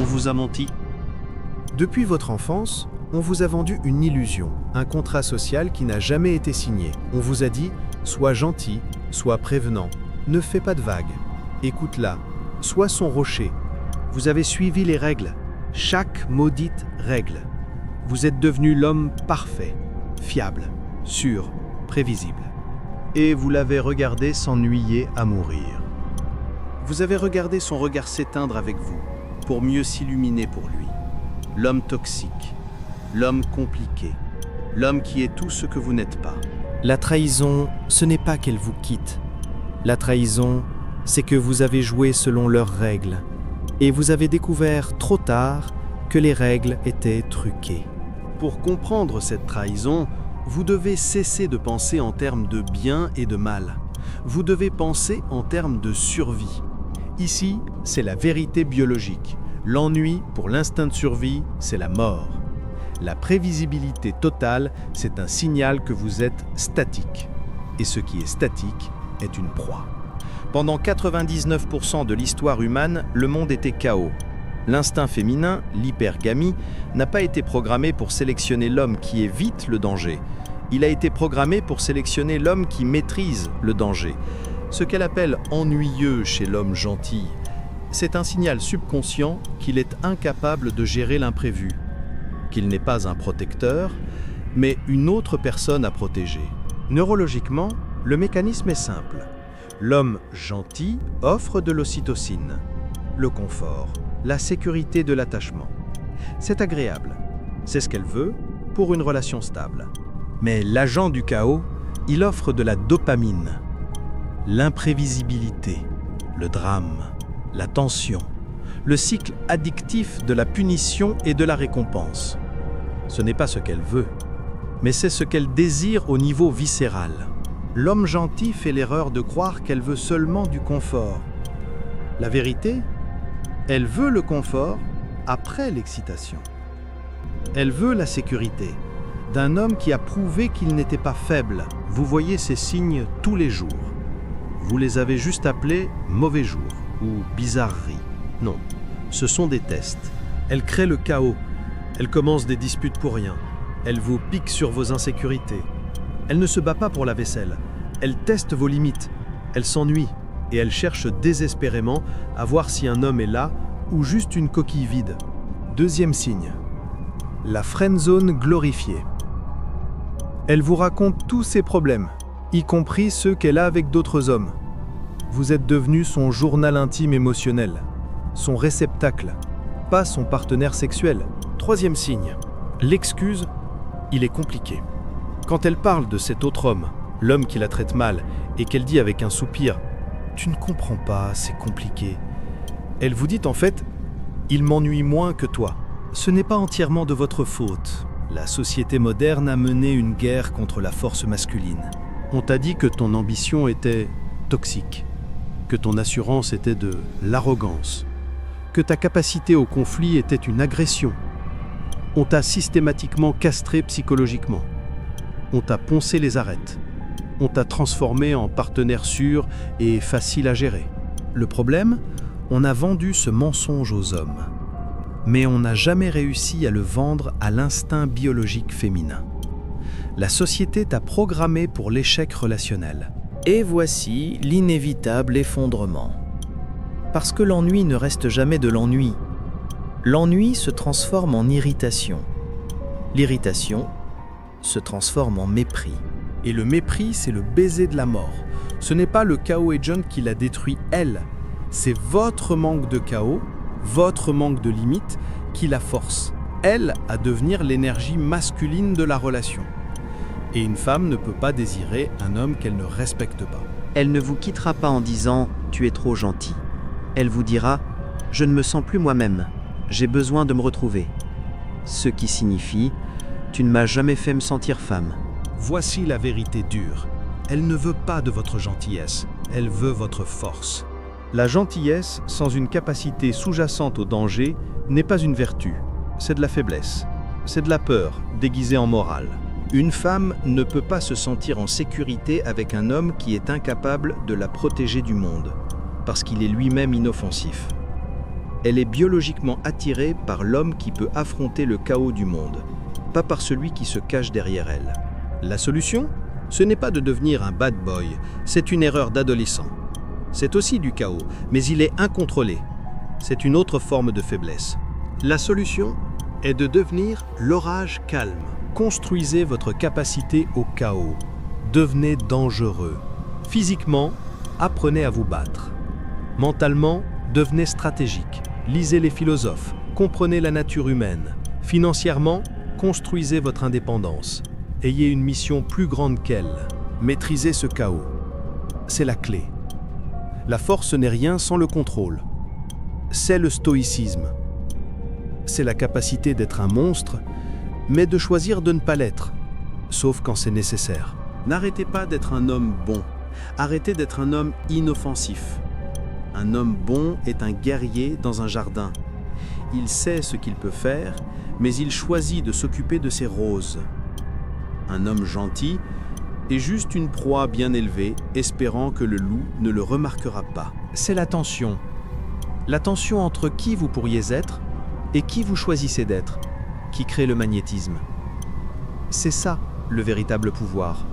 vous a menti. Depuis votre enfance, on vous a vendu une illusion, un contrat social qui n'a jamais été signé. On vous a dit « sois gentil, sois prévenant, ne fais pas de vagues, écoute-la, sois son rocher ». Vous avez suivi les règles, chaque maudite règle. Vous êtes devenu l'homme parfait, fiable, sûr, prévisible. Et vous l'avez regardé s'ennuyer à mourir. Vous avez regardé son regard s'éteindre avec vous, pour mieux s'illuminer pour lui. L'homme toxique, l'homme compliqué, l'homme qui est tout ce que vous n'êtes pas. La trahison, ce n'est pas qu'elle vous quitte. La trahison, c'est que vous avez joué selon leurs règles. Et vous avez découvert trop tard que les règles étaient truquées. Pour comprendre cette trahison, vous devez cesser de penser en termes de bien et de mal. Vous devez penser en termes de survie. Ici, c'est la vérité biologique. L'ennui pour l'instinct de survie, c'est la mort. La prévisibilité totale, c'est un signal que vous êtes statique. Et ce qui est statique est une proie. Pendant 99% de l'histoire humaine, le monde était chaos. L'instinct féminin, l'hypergamie, n'a pas été programmé pour sélectionner l'homme qui évite le danger. Il a été programmé pour sélectionner l'homme qui maîtrise le danger. Ce qu'elle appelle ennuyeux chez l'homme gentil, c'est un signal subconscient qu'il est incapable de gérer l'imprévu, qu'il n'est pas un protecteur, mais une autre personne à protéger. Neurologiquement, le mécanisme est simple. L'homme gentil offre de l'ocytocine, le confort, la sécurité de l'attachement. C'est agréable, c'est ce qu'elle veut pour une relation stable. Mais l'agent du chaos, il offre de la dopamine, l'imprévisibilité, le drame, la tension, le cycle addictif de la punition et de la récompense. Ce n'est pas ce qu'elle veut, mais c'est ce qu'elle désire au niveau viscéral. L'homme gentil fait l'erreur de croire qu'elle veut seulement du confort. La vérité, elle veut le confort après l'excitation. Elle veut la sécurité d'un homme qui a prouvé qu'il n'était pas faible. Vous voyez ces signes tous les jours. Vous les avez juste appelés mauvais jours ou bizarreries. Non, ce sont des tests. Elle crée le chaos. Elle commence des disputes pour rien. Elle vous pique sur vos insécurités. Elle ne se bat pas pour la vaisselle. Elle teste vos limites. Elle s'ennuie et elle cherche désespérément à voir si un homme est là ou juste une coquille vide. Deuxième signe. La friendzone glorifiée. Elle vous raconte tous ses problèmes, y compris ceux qu'elle a avec d'autres hommes. Vous êtes devenu son journal intime émotionnel, son réceptacle, pas son partenaire sexuel. Troisième signe. L'excuse, il est compliqué. Quand elle parle de cet autre homme, l'homme qui la traite mal, et qu'elle dit avec un soupir « Tu ne comprends pas, c'est compliqué », elle vous dit en fait « Il m'ennuie moins que toi ». Ce n'est pas entièrement de votre faute. La société moderne a mené une guerre contre la force masculine. On t'a dit que ton ambition était toxique, que ton assurance était de l'arrogance, que ta capacité au conflit était une agression. On t'a systématiquement castré psychologiquement. On t'a poncé les arêtes. On t'a transformé en partenaire sûr et facile à gérer. Le problème, on a vendu ce mensonge aux hommes. Mais on n'a jamais réussi à le vendre à l'instinct biologique féminin. La société t'a programmé pour l'échec relationnel. Et voici l'inévitable effondrement. Parce que l'ennui ne reste jamais de l'ennui. L'ennui se transforme en irritation. L'irritation se transforme en mépris. Et le mépris, c'est le baiser de la mort. Ce n'est pas le chaos agent qui l'a détruit, elle. C'est votre manque de chaos, votre manque de limites qui la force, elle, à devenir l'énergie masculine de la relation. Et une femme ne peut pas désirer un homme qu'elle ne respecte pas. Elle ne vous quittera pas en disant « tu es trop gentil ». Elle vous dira « je ne me sens plus moi-même, j'ai besoin de me retrouver ». Ce qui signifie « tu ne m'as jamais fait me sentir femme ». Voici la vérité dure. Elle ne veut pas de votre gentillesse, elle veut votre force. La gentillesse, sans une capacité sous-jacente au danger, n'est pas une vertu, c'est de la faiblesse. C'est de la peur, déguisée en morale. Une femme ne peut pas se sentir en sécurité avec un homme qui est incapable de la protéger du monde, parce qu'il est lui-même inoffensif. Elle est biologiquement attirée par l'homme qui peut affronter le chaos du monde, pas par celui qui se cache derrière elle. La solution? Ce n'est pas de devenir un bad boy, c'est une erreur d'adolescent. C'est aussi du chaos, mais il est incontrôlé. C'est une autre forme de faiblesse. La solution est de devenir l'orage calme. Construisez votre capacité au chaos. Devenez dangereux. Physiquement, apprenez à vous battre. Mentalement, devenez stratégique. Lisez les philosophes. Comprenez la nature humaine. Financièrement, construisez votre indépendance. Ayez une mission plus grande qu'elle. Maîtrisez ce chaos. C'est la clé. La force n'est rien sans le contrôle. C'est le stoïcisme. C'est la capacité d'être un monstre, mais de choisir de ne pas l'être, sauf quand c'est nécessaire. N'arrêtez pas d'être un homme bon. Arrêtez d'être un homme inoffensif. Un homme bon est un guerrier dans un jardin. Il sait ce qu'il peut faire, mais il choisit de s'occuper de ses roses. Un homme gentil est juste une proie bien élevée, espérant que le loup ne le remarquera pas. C'est la tension. La tension entre qui vous pourriez être et qui vous choisissez d'être, qui crée le magnétisme. C'est ça, le véritable pouvoir.